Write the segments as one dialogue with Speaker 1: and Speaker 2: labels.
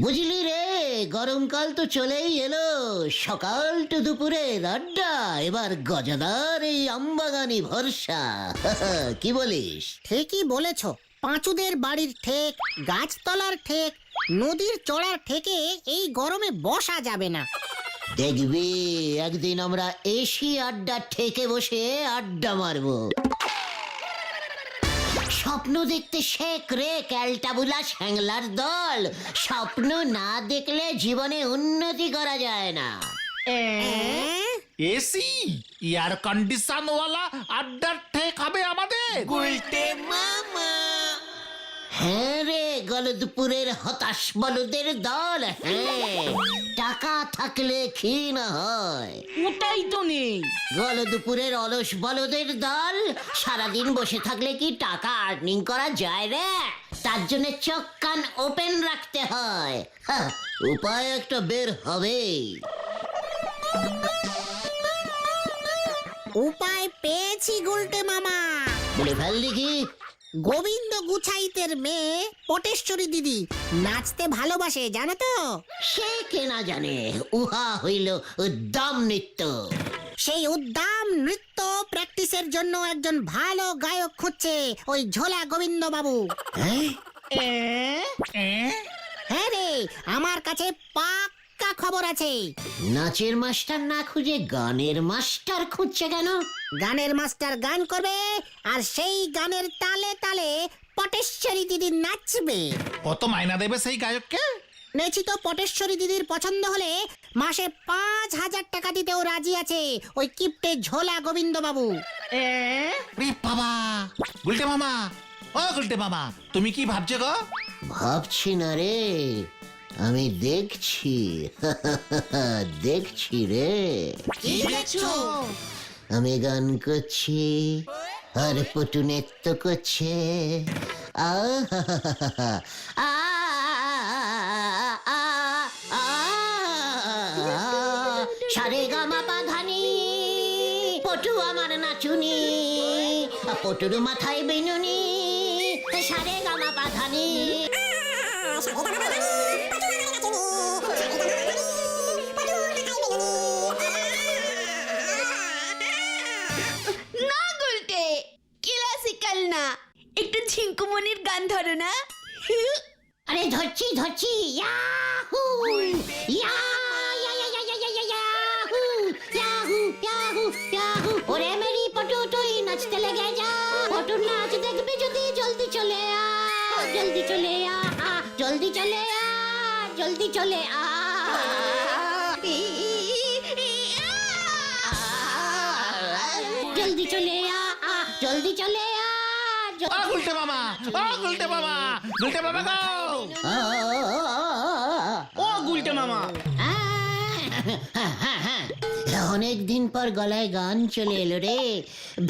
Speaker 1: বুঝলি রে, গরমকাল তো চলেই এলো। সকাল টু দুপুরের আড্ডা, এবার গজাদার এই আমবাগানি ভরসা। কি বলিস?
Speaker 2: ঠিকই বলেছ। পাঁচুদের বাড়ির ঠেক, গাছতলার ঠেক, নদীর চড়ার ঠেকে এই গরমে বসা যাবে না।
Speaker 1: দেখবি একদিন আমরা এসি আড্ডা ঠেকে বসে আড্ডা মারবো। স্বপ্ন দেখতে শেখ রে ক্যালটাবুলা শ্যাংলার দল। স্বপ্ন না দেখলে জীবনে উন্নতি করা যায় না।
Speaker 3: এসি এয়ার কন্ডিশন ওয়ালা আড্ডার ঠেক হবে আমাদের।
Speaker 1: হ্যাঁ রে, গলদপুরের হতাশ বলদের দল। হ্যাঁ, টাকা থাকলে কি না হয়।
Speaker 4: ওটাই তো নেই।
Speaker 1: গলদপুরের অলস বলদের দল। সারাদিন বসে থাকলে কি টাকা আর্নিং করা যায় রে? তার জন্য চোখ কান ওপেন রাখতে হয়। হ্যাঁ, উপায় একটা বের হবে।
Speaker 2: উপায় পেয়েছি গুলটে মামা।
Speaker 1: বলে ফেললি কি?
Speaker 2: গোবিন্দ গুছাইতের মেয়ে পটেশ্বরী দিদি নাচতে ভালোবাসে, জানো তো?
Speaker 1: সে কে না জানে, উহা হইল উদ্দাম নৃত্য।
Speaker 2: সেই উদ্দাম নৃত্য প্র্যাকটিসের জন্য একজন ভালো গায়ক খুঁজছে ওই ঝোলা গোবিন্দ বাবু।
Speaker 1: হ্যাঁ,
Speaker 2: হ্যাঁ রে, আমার কাছে পাক্কা খবর আছে।
Speaker 1: নাচের মাস্টার না খুঁজে গানের মাস্টার খুঁজছে কেন?
Speaker 2: গানের মাস্টার গান করবে, আর সেই গানের তালে তালে পটেশ্বরী দিদি নাচবে।
Speaker 3: কত মাইনা দেবে সেই গায়ককে?
Speaker 2: নেছি তো পটেশ্বরী দিদির পছন্দ হলে মাসে 5,000 টাকা দিতেও রাজি আছে ওই কিপ্টে ঝোলা গোবিন্দ বাবু।
Speaker 3: রে বাবা, গুলটে মামা, ও গুলটে মামা, তুমি কি ভাবছো গো?
Speaker 1: ভাবছি না রে, আমি দেখছি। দেখছি রে।
Speaker 2: কি দেখছো?
Speaker 1: আমি গান করছি আর পটু নৃত্য করছে। সারে গামা পাধানি, পটু আমার নাচুনি, পটুর মাথায় বেনুনি। সারে গামা পাধানি।
Speaker 5: না গুলটে, ক্লাসিক্যাল না, একটু ঝিঙ্কুমনির গান ধরো না।
Speaker 1: আরে ধরছি ধরছি। ইয়াহু ইয়া ইয়া ইয়া ইয়া ইয়া ইয়া ইয়াহু ইয়াহু ইয়াহু ইয়াহু। ওরে মেরি পটু, তুই নাচতে লেগে যা। পটুর নাচ দেখবি যদি জলদি চলে আ, জলদি চলে আ, জলদি চলে আ, জলদি চলে আ। জলদি চলে আ, জলদি চলে আ।
Speaker 3: ও গুলটে মামা, ও গুলটে মামা, গুলটে মামা গো।
Speaker 4: ও গুলটে মামা,
Speaker 1: অনেক দিন পর গলায় গান চলে এলো রে।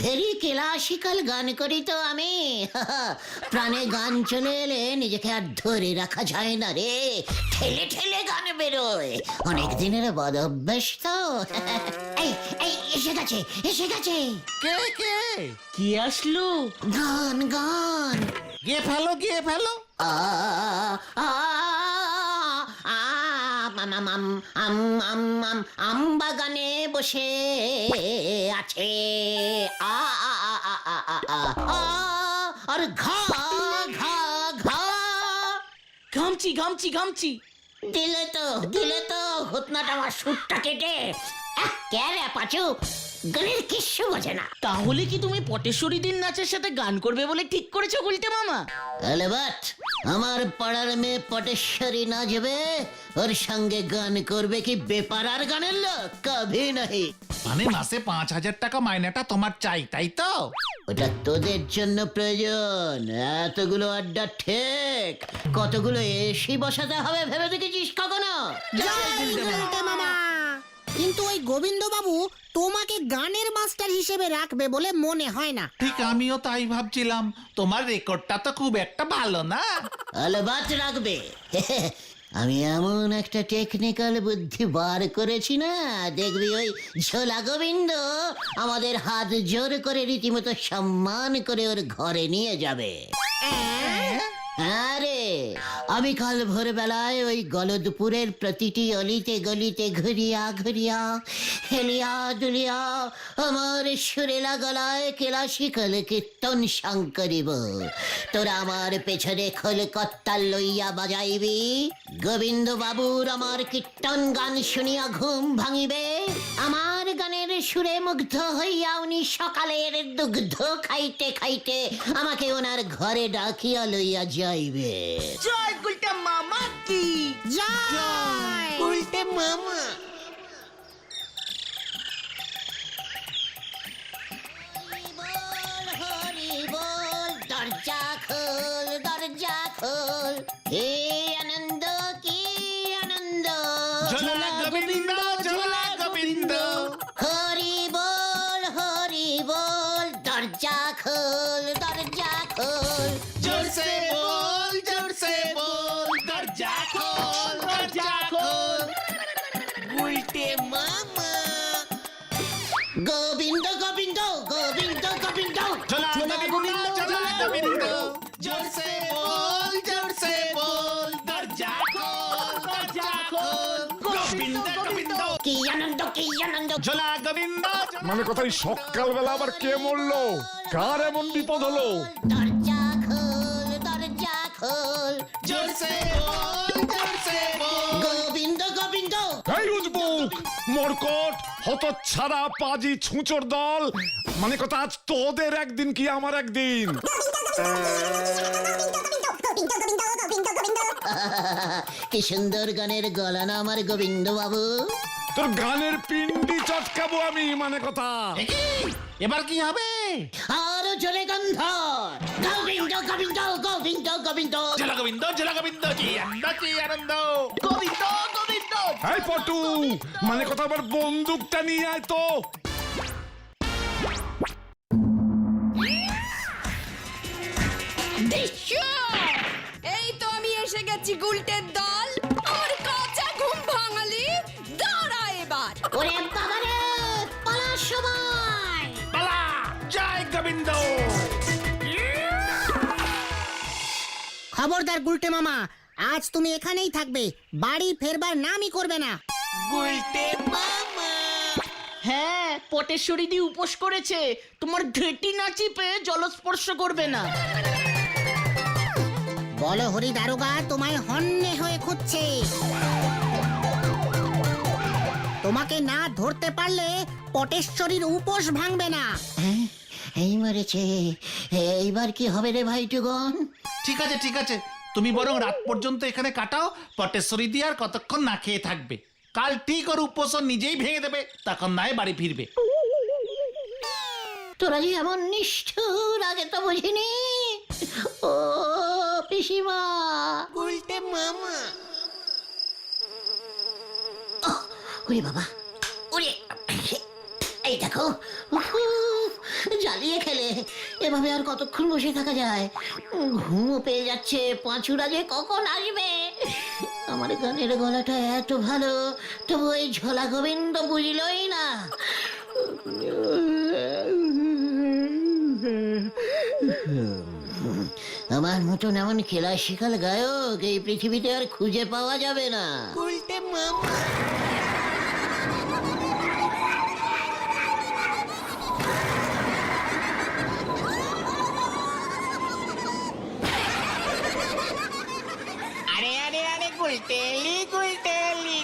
Speaker 1: ভেরি ক্লাসিক্যাল গান করি তো আমি। প্রাণে গান চলে এলে নিজেকে আর ধরে রাখা যায় না রে, ঠেলে ঠেলে গান বেরোয়। অনেক দিনের বদ অভ্যাস তো। এই এই এসে গেছে, এসে গেছে।
Speaker 3: কে কে?
Speaker 4: কি আসলো?
Speaker 1: গান গান।
Speaker 3: গিয়ে ফেলো, গিয়ে ফেলো।
Speaker 1: আ আ আ আম আম আম আম আম আম বাগানে বসে আছে। আ আ আ আ আ আ আ আ আর ঘা ঘা ঘা।
Speaker 4: ঘামছি ঘামছি ঘামছি।
Speaker 1: দিলে তো ঘটনাটা আমার সুরটা কেটে। কে রে পাচু, গানের কিচ্ছু বোঝে না।
Speaker 4: তাহলে কি তুমি পটেশ্বরী দিন নাচের সাথে গান করবে বলে ঠিক করেছো গুলটে মামা?
Speaker 1: আলে বাট, আমার পাড়ার মেয়ে পটেশ্বরী নাচবে, ওর সঙ্গে গান করবে কি বেপারার গানের লোক? কভি নাহি।
Speaker 3: মানে মাসে 5,000 টাকা মাইনাটা তোমার চাই, তাই তো?
Speaker 1: ওটা তোদের জন্য প্রয়োজন। এতগুলো আড্ডা ঠিক, কতগুলো এসি বসাতে হবে ভেবে দেখেছিস কখনো?
Speaker 2: গুলটে মামা, কিন্তু ওই গোবিন্দ বাবু তোমাকে গানের মাস্টার হিসেবে রাখবে বলে মনে হয় না।
Speaker 3: ঠিক আমিও তাই ভাবছিলাম। তোমার রেকর্ডটা তো খুব একটা ভালো না।
Speaker 1: আলবাত রাখবে। আমি এমন একটা টেকনিক্যাল বুদ্ধি বার করেছি না, দেখবি ওই ঝোলা গোবিন্দ আমাদের হাত জোর করে রীতিমতো সম্মান করে ওর ঘরে নিয়ে যাবে। আরে আমি কাল ভোরবেলায় ওই গলদপুরের প্রতিটি অলিতে গলিতে ঘুরিয়া ঘুরিয়া হেলিয়া দুলিয়া আমার সুরেলা গলায় ক্লাসিক্যাল কীর্তন সাং করিব। তোরা আমার পেছনে খোল কর্তাল লইয়া বাজাইবি। গোবিন্দ বাবুর আমার কীর্তন গান শুনিয়া ঘুম ভাঙিবে। আমার গানের সুরে মুগ্ধ হইয়া উনি সকালের দুগ্ধ খাইতে খাইতে আমাকে ওনার ঘরে ডাকিয়া লইয়া যাইবে।
Speaker 4: জয় গুলটে মামা কি
Speaker 2: জয়
Speaker 4: গুলটে মামা।
Speaker 1: হরি বল, দরজা খোল, দরজা খোল, হে আনন্দ কি আনন্দ।
Speaker 3: ঝোলা গোবিন্দ, ঝোলা গোবিন্দ।
Speaker 1: হরি বল, দরজা খোল, দরজা খোল।
Speaker 3: जोर से बोल, जोर से बोल, दरजा खोल, दरजा खोल।
Speaker 4: গুলটে মামা।
Speaker 1: গোবিন্দ গোবিন্দ গোবিন্দ গোবিন্দ।
Speaker 3: ঝোলা গোবিন্দ, ঝোলা গোবিন্দ। जोर से बोल, जोर से बोल, दरजा खोल, दरजा खोल। गोविंद गोविंद।
Speaker 1: কি আনন্দ কি আনন্দ।
Speaker 3: ঝোলা গোবিন্দ।
Speaker 6: মানে কথাই সকালবেলা আবার কে মরলো, কার এমন বিপদ হলো?
Speaker 1: দরজা খোল, দরজা খোল।
Speaker 3: जोर से बोल, जोर से बोल।
Speaker 1: গোবিন্দ গোবিন্দ।
Speaker 6: এই উজবুক মরকট হতচ্ছাড়া পাজি ছুঁচোর দল, মানে কথা আজ তোদের একদিন কি আমার একদিন।
Speaker 1: কি সুন্দর গানের গলা না আমার গোবিন্দ বাবু।
Speaker 6: তোর গানের পিন্ডি চটকাবো আমি, মানে কথা।
Speaker 3: এবার কি হবে?
Speaker 1: আর জলে গন্ধ। গোবিন্দ গোবিন্দ গোবিন্দ গোবিন্দ।
Speaker 3: ঝোলা গোবিন্দ, ঝোলা গোবিন্দ। কি আনন্দ, কি আনন্দ।
Speaker 4: গোবিন্দ গোবিন্দ।
Speaker 6: এই পটু, মানে কথা আবার বন্দুকটা নিয়ে আয় তো।
Speaker 5: এই তো আমি এসে গেছি গুলটের দল। আমার কাঁচা ঘুম ভাঙালি, দাঁড়া এবার।
Speaker 1: ওরে বাবা রে, পালার সময়।
Speaker 3: পালা, জয় গোবিন্দ।
Speaker 2: খবরদার গুলটে মামা, আজ তুমি এখানেই থাকবে, বাড়ি ফেরবার নামই করবে না।
Speaker 4: গুলটে মামা। হ্যাঁ, পটেশ্বরী দি উপোস করেছে, তোমার ঘেটি না চিপে জলস্পর্শ করবে না।
Speaker 2: বলো হরি দারোগা তোমায় হন্যে হয়ে খুঁজছে। তোমাকে না ধরতে পারলে পটেশ্বরীর উপোস ভাঙবে না।
Speaker 1: এই মরেছে, এইবার কি হবে রে ভাইটুগন?
Speaker 3: ঠিক আছে, ঠিক আছে, তুমি বরং রাত পর্যন্ত এখানে কাটাও। পটেশ্বরী দিয়ে আর কতক্ষণ না খেয়ে থাকবে। কাল ঠিক ওর উপোসন নিজেই ভেঙে দেবে, তখন নয় বাড়ি ফিরবে।
Speaker 1: তোরা যে এমন নিষ্ঠুর, আগে তো বুঝিনি। ও পিসিমা।
Speaker 4: গুলটে মামা।
Speaker 1: ওরে বাবা, ওরে এই দেখো, উফ, জ্বালিয়ে খেলে। এভাবে আর কতক্ষণ বসে থাকা যায়? ঘুমও পেয়ে যাচ্ছে, পাঁচুরা যে কখন আসবে। আমার গানের গলাটা এত ভালো, তবু ওই ঝোলা গোবিন্দ বুঝলই না। আমার মতন এমন ক্লাসিক্যাল গায়ক এই পৃথিবীতে আর খুঁজে পাওয়া যাবে না।
Speaker 4: গুলটে মামা। আরে আরে আরে গুলটেলি গুলটেলি,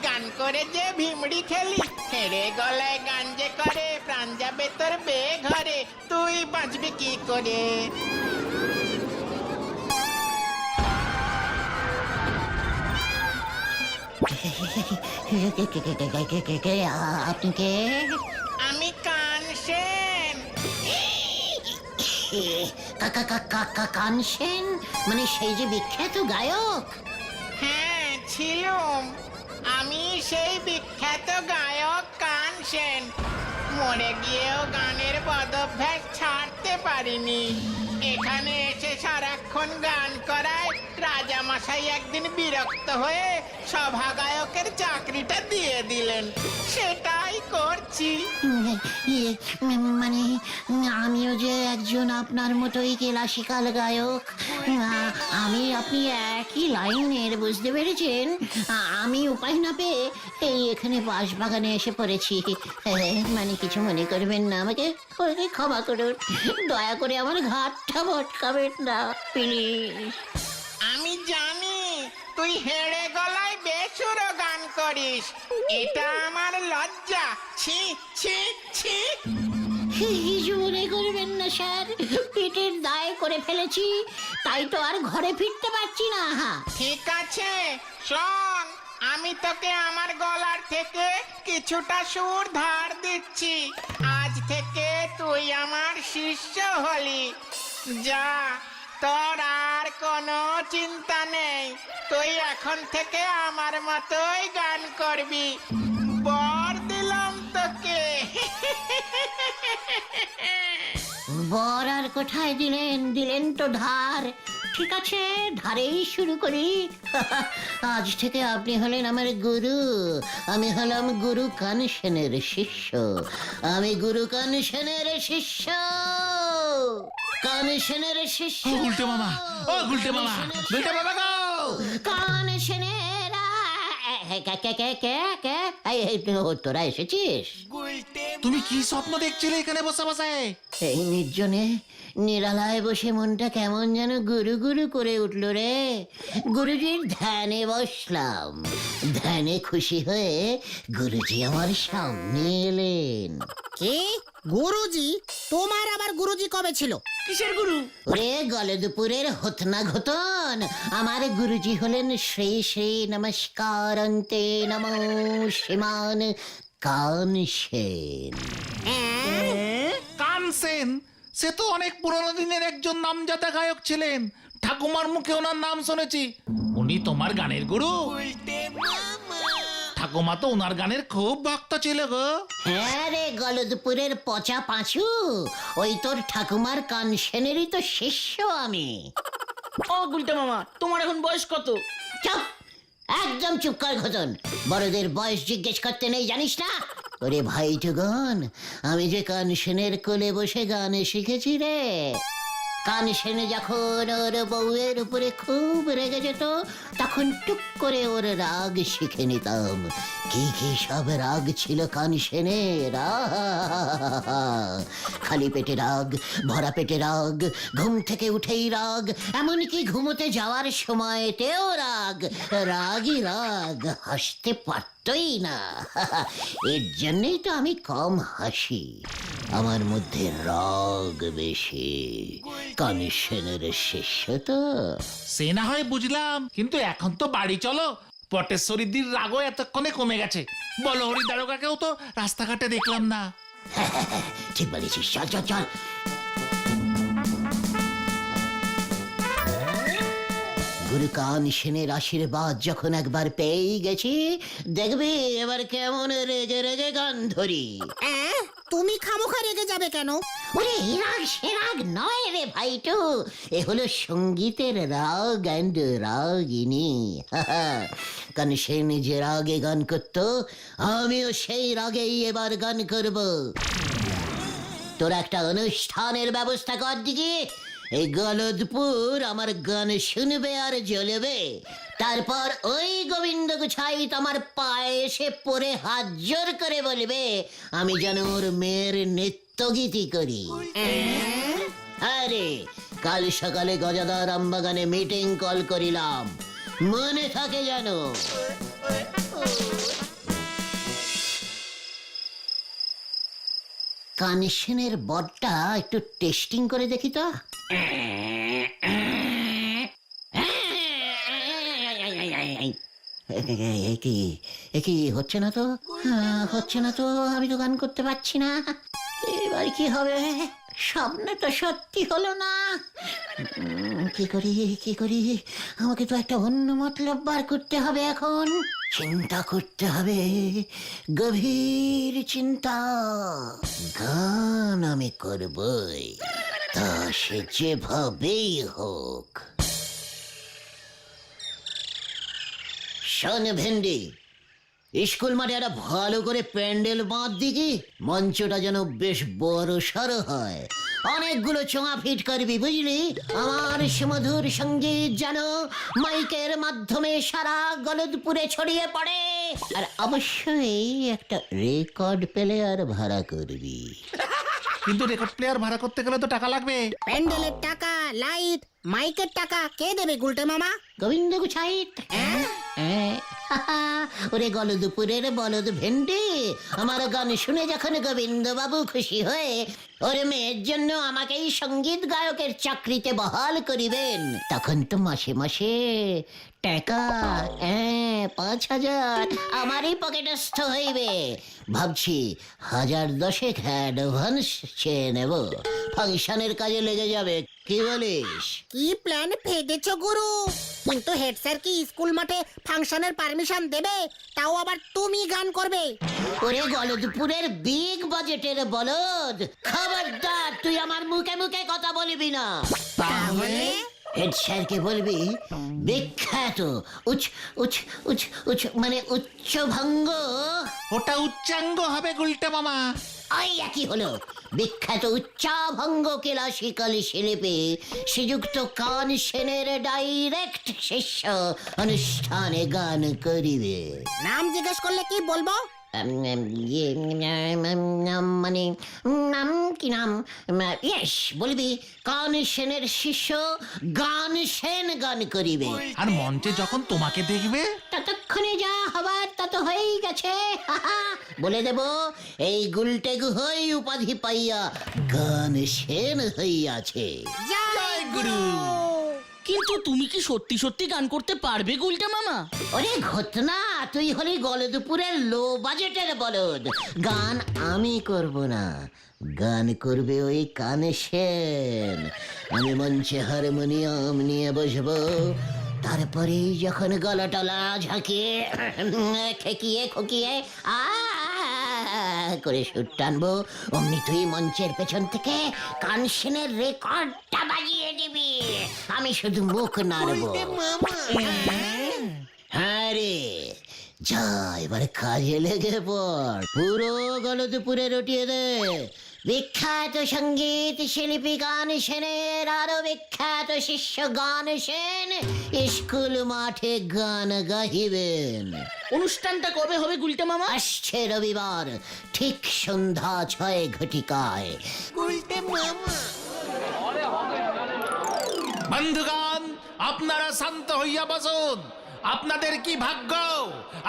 Speaker 4: গান করে যে ভিমড়ি খেলি, হেরে গলায় গান যে করে, প্রাণ যাবে তোর বেঘরে, তুই বাঁচবি কি করে?
Speaker 1: আপনি কে?
Speaker 4: আমি কান সেন।
Speaker 1: কানসেন, মানে সেই যে বিখ্যাত গায়ক?
Speaker 4: হ্যাঁ ছিলুম, আমি সেই বিখ্যাত গায়ক কান সেন। মরে গিয়েও গানের বদভ্যাস ছাড়তে বুঝতে পারিনি। এখানে এসে সারাক্ষণ গান করায় রাজামশাই একদিন বিরক্ত হয়ে সভা গায়কের চাকরিটা দিয়ে দিলেন, সেটাই করছি।
Speaker 1: ইয়ে, মানে আমিও যে একজন আপনার মতোই ক্লাসিক্যাল গায়ক। আমি আপনি একই লাইনের, বুঝতে পেরেছেন? আমি উপায় না পেয়ে এই এখানে বাঁশবাগানে এসে পড়েছি। মানে কিছু মনে করবেন না, আমাকে ক্ষমা করুন, দয়া করে আমার ঘাটটা ভটকাবেন না প্লিজ।
Speaker 4: আমি জানি তুই হেড়ে গলায় বেসুরো গান করিস, এটা আমার লজ্জা। ছি ছি ছি।
Speaker 1: কিছু মনে করবেন না স্যার, পেটের দায় করে ফেলেছি, তাই তো আর ঘরে ফিরতে পারছি না।
Speaker 4: ঠিক আছে, শোন, আমি তোকে আমার গলার থেকে কিছুটা সুর ধার দিচ্ছি। আজ থেকে তুই আমার শিষ্য হলি। যা, তোর আর কোনো চিন্তা নেই, তুই এখন থেকে আমার মতোই গান করবি। বর দিলাম তোকে।
Speaker 1: বর আর কোথায় দিলেন? দিলেন তো ধার। ঠিক আছে, ধারেই শুরু করি। আজ থেকে আপনি হলেন আমার গুরু, আমি হলাম গুরু কানসেনের শিষ্য। আমি গুরু কানসেনের শিষ্য, কানসেনের শিষ্য।
Speaker 3: গুলটে মামা, ও গুলটে মামা, গুলটে মামা গো!
Speaker 1: কানসেনের তোরা এসেছিস?
Speaker 3: তুমি কি স্বপ্ন দেখছিলে এখানে বসে বসে?
Speaker 1: এই নির্জনে নিরালায় বসে মনটা কেমন যেন গুরু গুরু করে উঠল রে। গুরুজির ধ্যানে বসলাম, ধ্যানে খুশি হয়ে গুরুজি আমার সামনে এলেন।
Speaker 2: কে গুরুজি? তোমার আবার গুরুজি কবে ছিল?
Speaker 5: কিসের গুরু?
Speaker 1: ওরে গলদপুরের হতনা ঘটন, আমার গুরুজি হলেন শ্রী শ্রী নমস্কারন্তে নমো শ্রীমান কানসেন।
Speaker 3: কানসেন? সে তো অনেক পুরনো দিনের একজন নামজাদা গায়ক ছিলেন, ঠাকুমার মুখে ওনার নাম শুনেছি। উনি তোমার গানের গুরু? ঠাকুমা তো ওনার গানের খুব ভক্ত ছিল গো।
Speaker 1: হ্যাঁ রে গলদপুরের পচা পাঁচু, ওই তোর ঠাকুমার কানসেনেরই তো শিষ্য আমি।
Speaker 5: ও গুলটে মামা, তোমার এখন বয়স কত?
Speaker 1: চুপ, একদম চুপ কর ঘটন। বড়দের বয়স জিজ্ঞেস করতে নেই, জানিস না? ওরে ভাই যুগন, আমি যে কানসেনের কোলে বসে গান শিখেছি রে। কানসেন যখন ওর বউয়ের উপরে খুব রেগে যেত, তখন টুক করে ওর রাগ শিখে নিতাম। কি কি সব রাগ ছিল কানসেনের! খালি পেটে রাগ, ভরা পেটে রাগ, ঘুম থেকে উঠেই রাগ, এমনকি ঘুমোতে যাওয়ার সময়তেও রাগ। রাগই রাগ, হাসতে পারতই না। এর জন্যই তো আমি কম হাসি, আমার মধ্যে রাগ বেশি। কানসেনের শিষ্য তো।
Speaker 3: সে না হয় বুঝলাম, কিন্তু এখন তো বাড়ি চলো। পটেশ্বরীদির রাগও এতক্ষণে কমে গেছে। বলো হরি দারোগাকেও তো রাস্তাঘাটে দেখলাম না।
Speaker 1: ঠিক বলেছিস, চল চল চল। গুরু কানসেনের আশীর্বাদ যখন একবার পেয়ে গেছি, দেখবি এবার কেমন রেগে রেগে গান ধরি।
Speaker 2: তুমি খামোখা রেগে যাবে কেন?
Speaker 1: ওরে এ রাগ সে রাগ নয় রে ভাইটু, এ হলো সঙ্গীতের রাগ অ্যান্ড রাগিনী। কানসেন যে রাগে গান করতো, আমিও সেই রাগেই এবার গান করব। তোর একটা অনুষ্ঠানের ব্যবস্থা কর দিকে। এই গলদপুর আমার গান শুনবে আর জ্বলবে। তারপর ওই গোবিন্দ গুছাই আমার পায়ে এসে পড়ে হাত জোর করে বলবে আমি যেন ওর মেয়ের নৃত্যগীতি করি। আরে কাল সকালে গজাদার আমবাগানে মিটিং কল করিলাম, মনে থাকে যেন। কানসেনের বডটা একটু টেস্টিং করে দেখি তো। কি হচ্ছে না তো, হচ্ছে না তো, আমি তো গান করতে পারছি না। এবার কি হবে? স্বপ্ন তো সত্যি হলো না। কি করি কি করি, আমাকে তো একটা অন্য মতলব বার করতে হবে। এখন চিন্তা করতে হবে, গভীর চিন্তা। গান আমি করবই। তা সে যেভাবেই হোক। শোন ভেন্ডি, স্কুল মাঠে একটা ভালো করে প্যান্ডেল বাঁধ দিকি, মঞ্চটা যেন বেশ বড় সড়ো হয়। অনেকগুলো চোঙা ফিট করবি বুঝলি, আমার সুমধুর সঙ্গীত যেন মাইকের মাধ্যমে সারা গলদপুরে ছড়িয়ে পড়ে। আর অবশ্যই একটা রেকর্ড প্লেয়ার ভাড়া করবি।
Speaker 3: কিন্তু রেকর্ড প্লেয়ার ভাড়া করতে গেলে তো টাকা লাগবে।
Speaker 2: প্যান্ডেলের টাকা, লাইট, মাইকের টাকা কে দেবে গুলটে মামা?
Speaker 1: গোবিন্দ গুছাইত। ওরে গলদপুরের বলদ ভেন্ডি, আমার গান শুনে যখন গোবিন্দ বাবু খুশি হয়ে ওর মেয়ের জন্য আমাকেই সঙ্গীত গায়কের চাকরিতে বহাল করিবেন, তখন তো মাসে মাসে টাকা 5,000 আমারই পকেটস্থ হইবে। ভাবছি 1010 অ্যাডভান্স চেয়ে নেব, ফাংশনের কাজে লেগে যাবে, কি বলিস?
Speaker 2: কি প্ল্যান ফেটেছো গুরু? কিন্তু হেড স্যার কি স্কুল মাঠে ফাংশনের পারমিশন দেবে? তাও আবার তুমি গান করবে?
Speaker 1: ওরে গলদপুরের বিগ বাজেটের বলদ, খবরদার তুই আমার মুখে মুখে কথা বলবি না।
Speaker 2: তাহলে
Speaker 1: হেড স্যারকে বলবি বিখ্যাত উচ্চ উচ্চ উচ্চ উচ্চ মানে উচ্চভঙ্গ,
Speaker 3: ওটা উচ্চাঙ্গ হবে গুলটে মামা।
Speaker 1: ওই একই হলো, বিখ্যাত উচ্চাভঙ্গ ক্লাসিক্যাল শিল্পী শ্রীযুক্ত কান সেনের ডাইরেক্ট শিষ্য অনুষ্ঠানে গান করিবে।
Speaker 2: নাম জিজ্ঞেস করলে কি বলবো?
Speaker 1: মানে নাম কি নাম? ইয়েস, বলবি কান সেনের শিষ্য গান সেন গান করিবে।
Speaker 3: আর মঞ্চে যখন তোমাকে দেখবে,
Speaker 1: ততক্ষণে যা হবার তা তো হয়েই গেছে। বলে দেব এই গুলটে গুহই উপাধি পাইয়া গান সেন হইয়াছে।
Speaker 2: জয় গুরু।
Speaker 7: কিন্তু তুমি কি সত্যি সত্যি গান করতে পারবে গুলটে মামা?
Speaker 1: ওরে ঘটনা, তুই হলি গলদপুরের লো বাজেটের বলদ, গান আমি করব না, গান করবে ওই কান সেন। আমি মঞ্চে হারমোনিয়াম নিয়ে বসবো, তারপরে যখন গলা টলা ঝাঁকিয়ে খেকিয়ে খুকিয়ে করে সুর টানবো, অমনি তুই মঞ্চের পেছন থেকে কানসেনের রেকর্ডটা বাজিয়ে দিবি, আমি শুধু মুখ নাড়বো। হ্যাঁ রে, যা এবার কাজে লেগে পড়, পুরো গলদপুরে রটিয়ে দে। বিখ্যাত সঙ্গীত শিল্পী গান সেনের আরো বিখ্যাত শিষ্য গান সেন স্কুল মাঠে গান গাহিবেন।
Speaker 7: অনুষ্ঠানটা কবে হবে গুলটে মামা?
Speaker 1: আসছে রবিবার ঠিক সন্ধ্যা 6 ঘটিকায়।
Speaker 3: বন্ধুগণ আপনারা শান্ত হইয়া বসুন। আপনাদের কি ভাগ্য,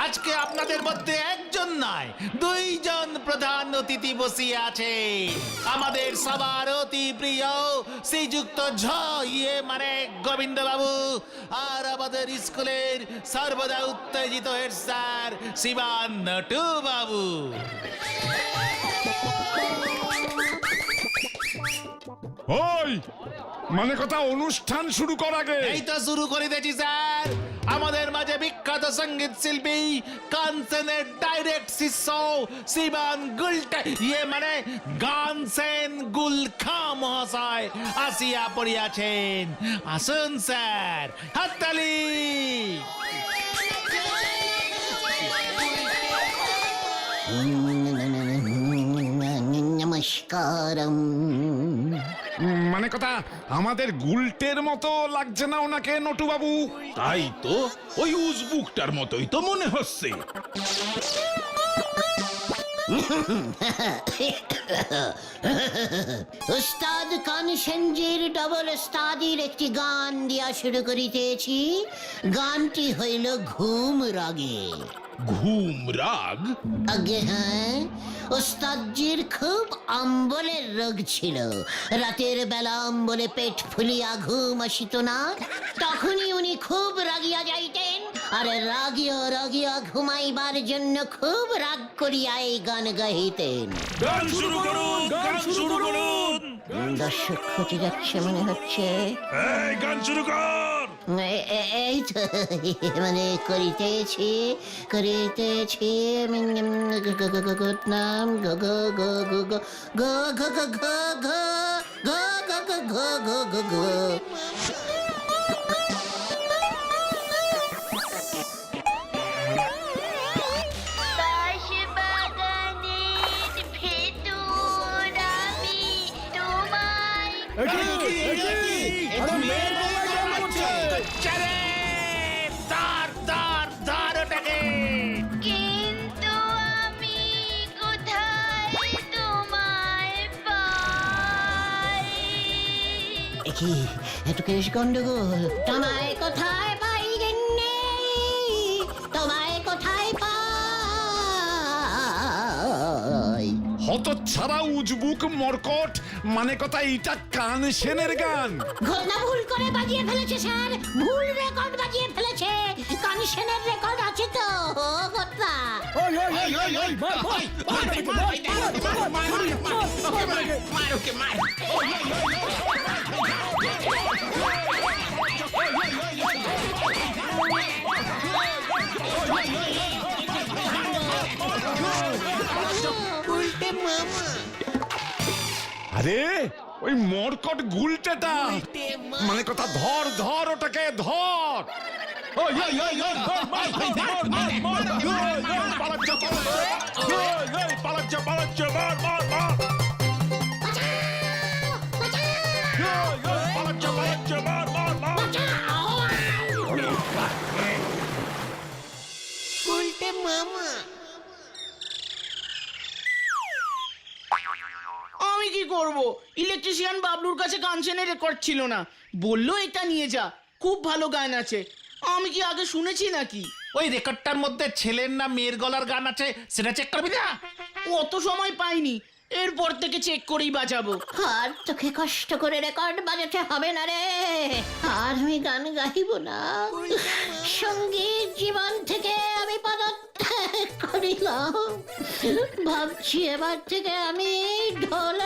Speaker 3: আজকে আপনাদের মধ্যে একজন নয় 2জন প্রধান অতিথি বসিয়ে আছে। আমাদের সবার অতি প্রিয় শ্রীযুক্ত মানে গোবিন্দ বাবু, আর আমাদের স্কুলের সর্বদা উত্তেজিত হেড স্যার শিবান নটু বাবু।
Speaker 6: ওই মানে কথা, অনুষ্ঠান শুরু কর আগে।
Speaker 3: এই তো শুরু করে দিয়েছি স্যার। আমাদের মাঝে বিখ্যাত সঙ্গীত শিল্পী কানসেনের ডাইরেক্ট শিষ্য শিবান গুলটে মানে গানসেন গুলখা মহাশয় আসিয়া পড়িয়াছেন। আসুন স্যার, হাততালি।
Speaker 1: নমস্কারম।
Speaker 6: মানে কথা, আমাদের গুলটের মতো লাগছে না ওনাকে নটু বাবু?
Speaker 8: তাই তো, ওই উজবুকটার মতোই তো মনে হচ্ছে।
Speaker 1: উস্তাদ কানসেনজির ডবল উস্তাদির একটি গান দিয়া শুরু করিতেছি। গানটি হইল ঘুম রাগে।
Speaker 8: ঘুম রাগ?
Speaker 1: আগে হ্যাঁ, ওস্তাদজির খুব অম্বলের রোগ ছিল। রাতের বেলা অম্বলে পেট ফুলিয়া ঘুম আসিত না, তখনই উনি খুব রাগিয়া যাইতেন, আর রাগিয়া রাগিয়া ঘুমাইবার জন্য খুব রাগ করিয়া এই গান গাইতেন।
Speaker 8: গান শুরু করুন, গান শুরু করুন।
Speaker 1: দর্শক খুঁজে যাচ্ছে মনে হচ্ছে।
Speaker 8: এই গান শুরু কর।
Speaker 1: এই তো মানে করিতেছি নাম গো গো গো গো গো গো গো গো গো গো গো গো
Speaker 2: ঘো ঘো ঘো ঘো।
Speaker 1: বাঁশবাগানের ভেতর আমি তোমায়
Speaker 3: চারে দাঁড় দাঁড় দাঁড় ওটাকে
Speaker 1: কিন্তু আমি কোথায় তোমায় পাই?
Speaker 2: কি এত কেস গন্ডগোল?
Speaker 1: তোমায় কোথায় পাই গেন্নে? তোমায় কোথায় পাই?
Speaker 6: হতচ্ছাড়া উজবুক মরকট, মানে কথা এটা কান সেনের গান।
Speaker 1: ঘটনা ভুল করে বাজিয়ে ফেলেছে স্যার, ভুল রেকর্ড বাজিয়ে ফেলেছে। কানেকশনের রেকর্ড আছে তো ঘটনা।
Speaker 4: মার ওকে মার।
Speaker 6: আরে ওই মরকট গুলটেটা, মানে কথা ধর ধর ওটাকে ধর।
Speaker 7: আমি কি করব? ইলেকট্রিশিয়ান বাবলুর কাছে কাঞ্চনের রেকর্ড ছিল না, বললো এটা নিয়ে যা, খুব ভালো গান আছে। আমি কি আগে শুনেছি নাকি?
Speaker 3: ওই রেকর্ডটার মধ্যে ছেলের না মেয়ের গলার গান আছে, সেটা চেক করবি না?
Speaker 7: অত সময় পাইনি, এরপর থেকে চেক করেই বাজাবো।
Speaker 1: আর তোকে কষ্ট করে রেকর্ড বাজাতে হবে না রে। আর আমি গান গাইব না, সঙ্গীত জীবন থেকে আমি পদত্যাগ করিলাম। ভাবছি এবার থেকে আমি ঢোল